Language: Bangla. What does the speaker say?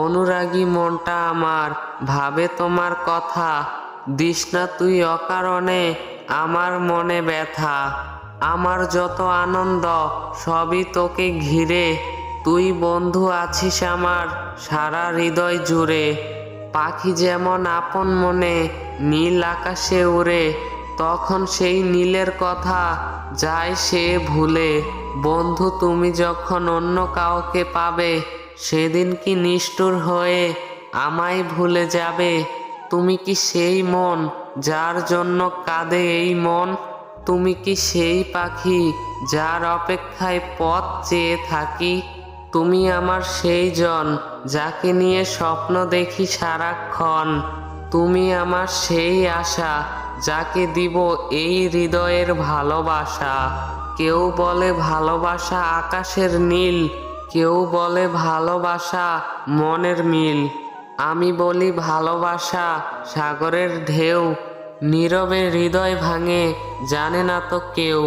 অনুরাগী মনটা আমার ভাবে তোমার কথা, দিস না তুই অকারণে আমার মনে ব্যথা। আমার যত আনন্দ সবই তোকে ঘিরে, তুই বন্ধু আছিস আমার সারা হৃদয় জুড়ে। পাখি যেমন আপন মনে নীল আকাশে উড়ে, তখন সেই নীলের কথা যায় সে ভুলে। বন্ধু তুমি যখন অন্য কাউকে পাবে, সেদিন কি নিষ্ঠুর হয়ে আমায় ভুলে যাবে? তুমি কি সেই মন যার জন্য কাঁদে এই মন? তুমি কি সেই পাখি যার অপেক্ষায় পথ চেয়ে থাকি? তুমি আমার সেই জন যাকে নিয়ে স্বপ্ন দেখি সারাক্ষণ। তুমি আমার সেই আশা যাকে দিব এই হৃদয়ের ভালোবাসা। কেউ বলে ভালোবাসা আকাশের নীল, কেউ বলে ভালোবাসা মনের মিল। আমি বলি ভালোবাসা সাগরের ঢেউ, নীরবে হৃদয় ভাঙে জানে না তো কেউ।